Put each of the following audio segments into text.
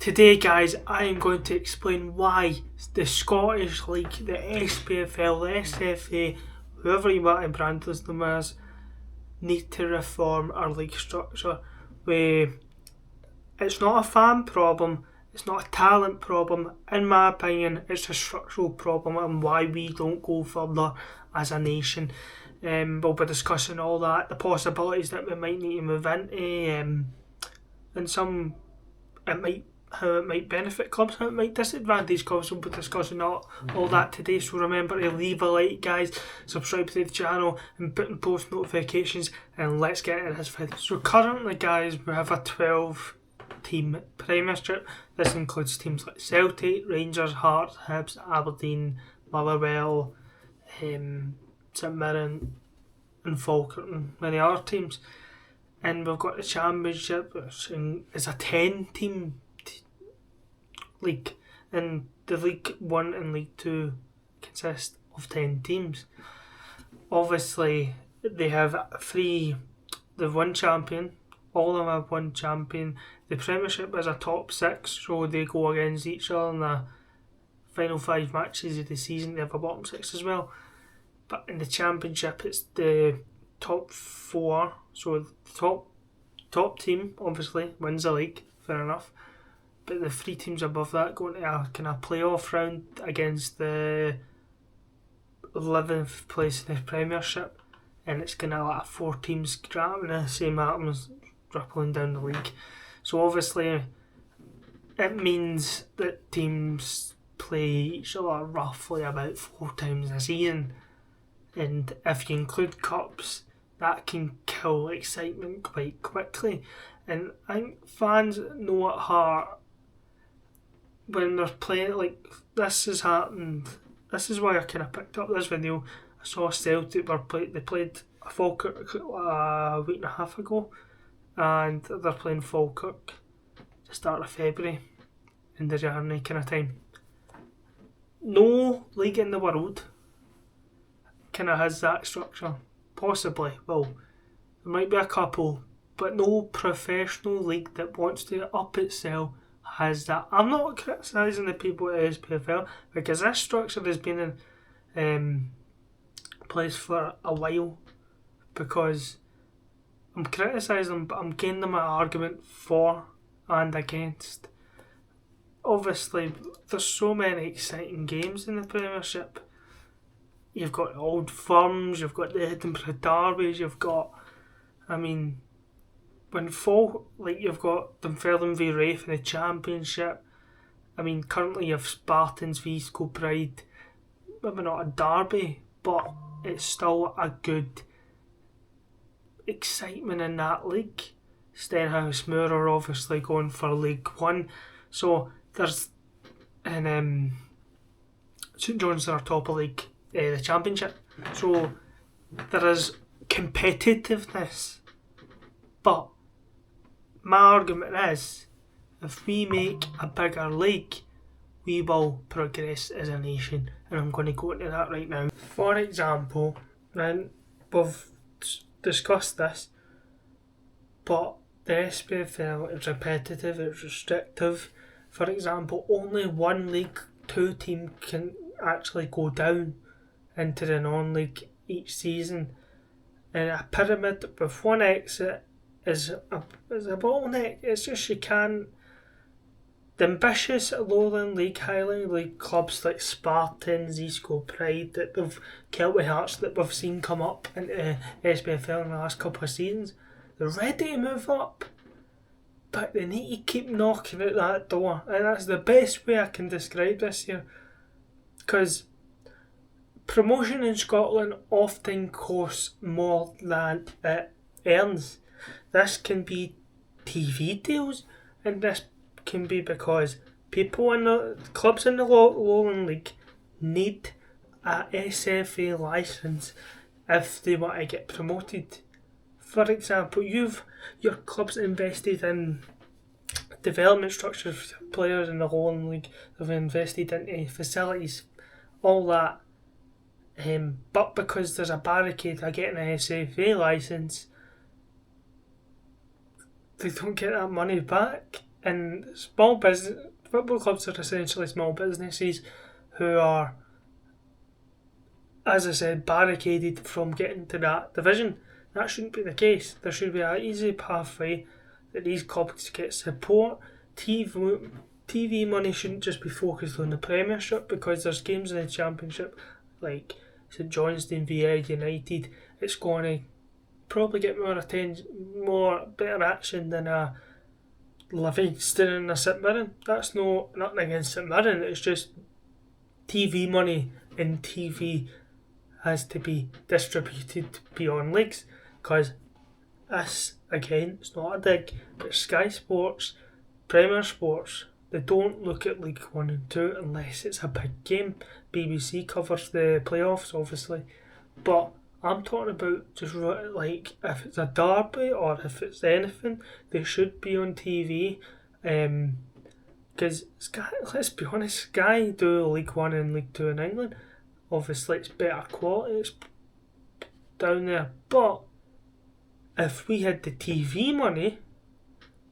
Today, guys, I am going to explain why the Scottish League, the SPFL, the SFA, whoever you want to brand them as, need to reform our league structure. It's not a fan problem, it's not a talent problem. In my opinion, it's a structural problem and why we don't go further as a nation. We'll be discussing all that, the possibilities that we might need to move into, and how it might benefit clubs, how it might disadvantage clubs. We'll be discussing all that today, so remember to leave a like, guys, subscribe to the channel and put in post notifications, and let's get into this video. So currently, guys, we have a 12-team Premiership. This includes teams like Celtic, Rangers, Hearts, Hibs, Aberdeen, Motherwell, St Mirren and Falkirk and many other teams. And we've got the Championship, which is a 10-team league, and the League 1 and League 2 consist of 10 teams. Obviously, they've one champion, all of them have one champion. The Premiership is a top 6, so they go against each other in the final 5 matches of the season. They have a bottom 6 as well. But in the Championship, it's the top 4, so the top team obviously wins the league, fair enough. But the 3 teams above that go into a kind of playoff round against the 11th place in the Premiership, and it's kind of like 4 teams grabbing the same atoms, rippling down the league. So obviously it means that teams play each other roughly about 4 times a season, and if you include cups, that can kill excitement quite quickly. And I think fans know at heart when they're playing, like this has happened. This is why I kind of picked up this video. I saw Celtic they played Falkirk a week and a half ago, and they're playing Falkirk the start of February in the January kind of time. No league in the world kind of has that structure. Possibly, well, there might be a couple, but no professional league that wants to up itself has that. I'm not criticising the people at SPFL, because this structure has been in place for a while, because I'm criticising them, but I'm giving them an argument for and against. Obviously, there's so many exciting games in the Premiership. You've got Old Firms, you've got the Edinburgh Derbies, you've got, you've got Dunfermline v Raith in the Championship. Currently you have Spartans v School Pride. Maybe not a derby, but it's still a good excitement in that league. Stenhousemuir are obviously going for League 1. So there's, and St John's are top of league. The Championship, so there is competitiveness, but my argument is, if we make a bigger league, we will progress as a nation, and I'm going to go into that right now. For example, and we've discussed this, but the SPFL is repetitive, it's restrictive. For example, only one League 2 team can actually go down into the non-league each season, and a pyramid with one exit is a bottleneck. It's just you can't. The ambitious Lowland League, Highland League clubs like Spartans, Eastco Pride, Kelty Hearts that we've seen come up into SPFL in the last couple of seasons, they're ready to move up, but they need to keep knocking at that door, and that's the best way I can describe this here, because promotion in Scotland often costs more than it earns. This can be TV deals, and this can be because people in the clubs in the Lowland League need a SFA licence if they want to get promoted. For example, your club's invested in development structures for players in the Lowland League, they've invested into facilities, all that. But because there's a barricade of getting an SFA licence, they don't get that money back. And small business football clubs are essentially small businesses who are, as I said, barricaded from getting to that division. That shouldn't be the case. There should be an easy pathway that these clubs get support. TV money shouldn't just be focused on the Premiership, because there's games in the Championship like St Johnstone v Ayr United. It's going to probably get more attention, better action than a Livingston and a St Mirren. That's nothing against St Mirren. It's just TV money and TV has to be distributed beyond leagues, because this, again, it's not a dig, but Sky Sports, Premier Sports, they don't look at League 1 and 2 unless it's a big game. BBC covers the playoffs, obviously, but I'm talking about just like if it's a derby or if it's anything, they should be on TV. Because Sky, let's be honest, Sky do League 1 and League 2 in England. Obviously, it's better quality, it's down there. But if we had the TV money,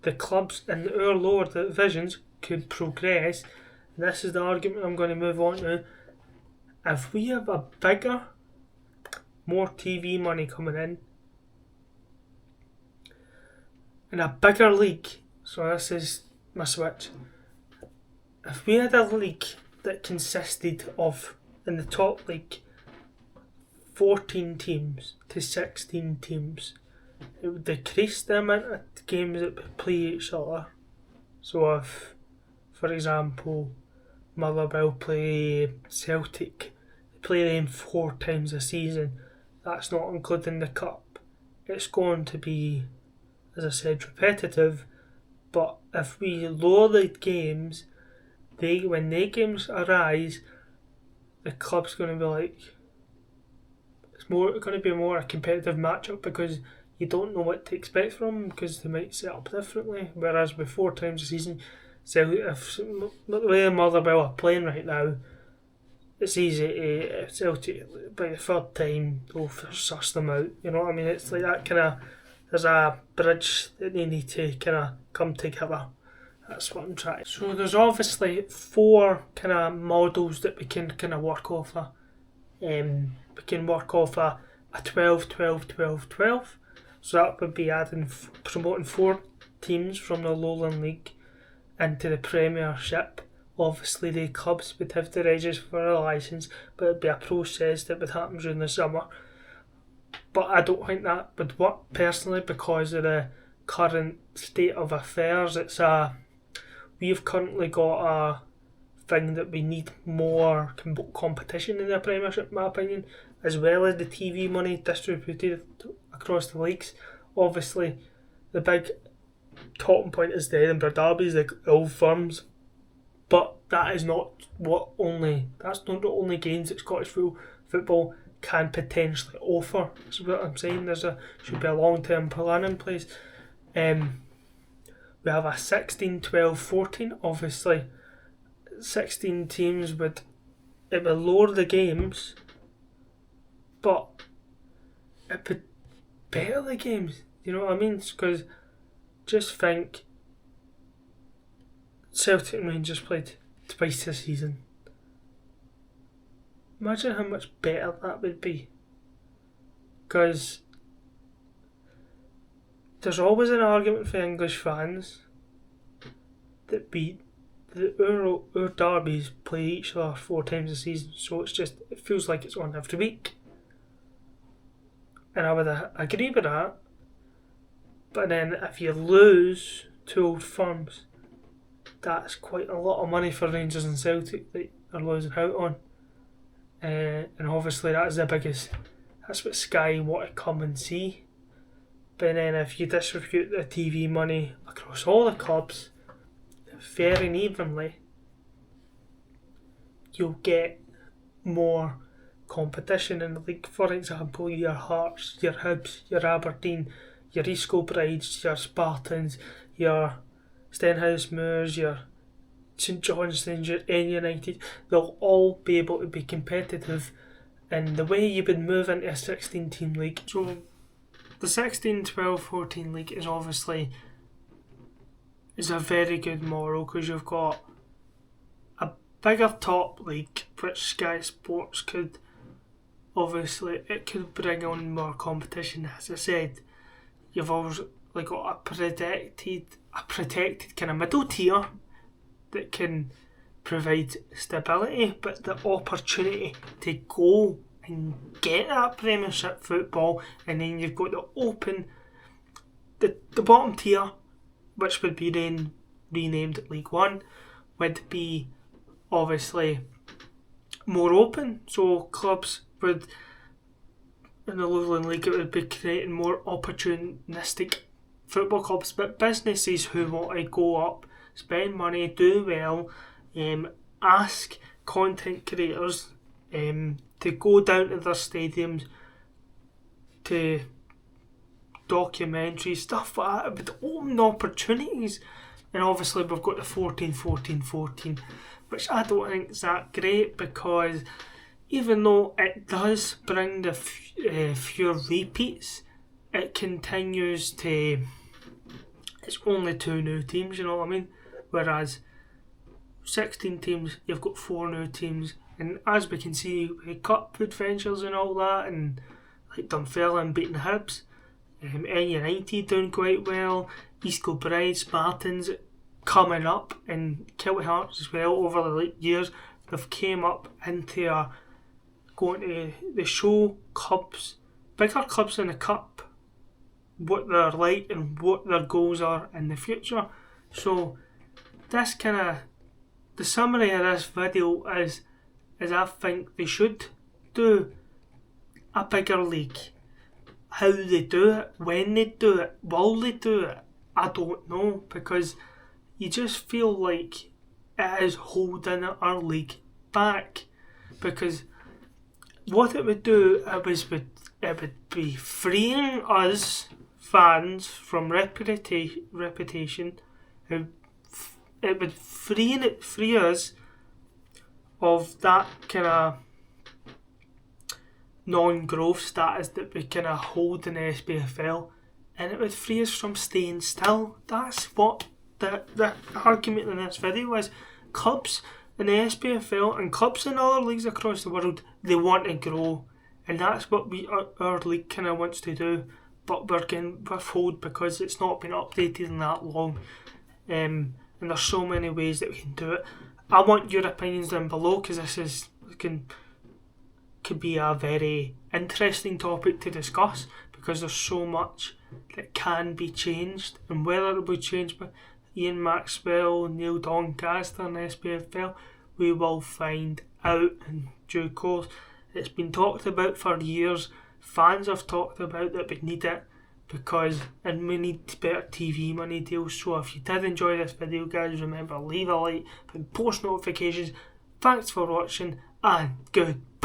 the clubs in our lower divisions could progress. And this is the argument I'm going to move on to. If we have a bigger, more TV money coming in a bigger league, so this is my switch. If we had a league that consisted of, in the top league, 14 teams to 16 teams, it would decrease the amount of games that we play each other. So if, for example, Motherwell play Celtic, they play them 4 times a season, that's not including the cup. It's going to be, as I said, repetitive, but if we lower the games, when the games arise, the club's going to be like, it's going to be more a competitive matchup, because you don't know what to expect from them, because they might set up differently. Whereas with 4 times a season, if the way Motherwell are playing right now, it's easy to Celtic by the 3rd time they'll suss them out. You know what I mean? It's like that kind of, there's a bridge that they need to kind of come together. That's what I'm trying. So there's obviously 4 kind of models that we can kind of work off of. We can work off a 12, 12, 12, 12. So that would be promoting 4 teams from the Lowland League into the Premiership. Obviously the clubs would have to register for a licence, but it would be a process that would happen during the summer. But I don't think that would work personally, because of the current state of affairs. We've currently got a thing that we need more competition in the Premiership, in my opinion, as well as the TV money distributed across the leagues. Obviously, the big talking point is the Edinburgh derbies, the old firms, but that's not the only gains that Scottish football can potentially offer. That's what I'm saying. Should be a long-term plan in place. We have a 16, 12, 14. Obviously, 16 teams it would lower the games, but it would better the games. You know what I mean? Because just think, Celtic and Rangers played twice this season. Imagine how much better that would be. Because there's always an argument for English fans that our derbies play each other 4 times a season, so it feels like it's on every week. And I would agree with that. But then if you lose 2 old firms, that's quite a lot of money for Rangers and Celtic that they're losing out on. And obviously that's what Sky want to come and see. But then if you distribute the TV money across all the clubs fair and evenly, you'll get more competition in the league. For example, your Hearts, your Hibs, your Aberdeen, your East Kilbrides, your Spartans, your Stenhouse Moors, your St Johnstone's, your Ayr United, they'll all be able to be competitive in the way you would move into a 16 team league. So the 16, 12, 14 league is obviously is a very good model because you've got a bigger top league, which Sky Sports could obviously it could bring on more competition. As I said, you've always got a protected kind of middle tier that can provide stability, but the opportunity to go and get that Premiership football, and then you've got the bottom tier, which would be then renamed League One, would be obviously more open. So clubs would, in the Lowland League, it would be creating more opportunistic football clubs, but businesses who want to go up, spend money, do well, ask content creators to go down to their stadiums, to documentaries, stuff like that. It would open opportunities. And obviously we've got the 14-14-14, which I don't think is that great, because even though it does bring the fewer repeats, it continues to, it's only 2 new teams, you know what I mean? Whereas 16 teams, you've got 4 new teams, and as we can see with cup adventures and all that, and like Dunfermline beating Hibs, United doing quite well, East Kilbride, Spartans coming up, and Celtic Hearts as well over the years. They've came up into going to the show clubs, bigger clubs in the cup, what they're like and what their goals are in the future. So this the summary of this video is I think they should do a bigger league. How they do it, when they do it, will they do it, I don't know, because you just feel like it is holding our league back. Because what it would do, it would be freeing us fans from reputation. It would free us of that kind of non-growth status that we kind of hold in the SPFL, and it would free us from staying still. That's what the argument in this video is. Clubs in the SPFL and clubs in other leagues across the world, they want to grow, and that's what our league kind of wants to do, but we're fooled because it's not been updated in that long, and there's so many ways that we can do it. I want your opinions down below, because this could be a very interesting topic to discuss, because there's so much that can be changed, and whether it will be changed by Ian Maxwell, Neil Doncaster and SPFL, we will find out in due course. It's been talked about for years. Fans have talked about that we need it, and we need better TV money deals. So if you did enjoy this video, guys, remember, leave a like and post notifications. Thanks for watching, and goodbye.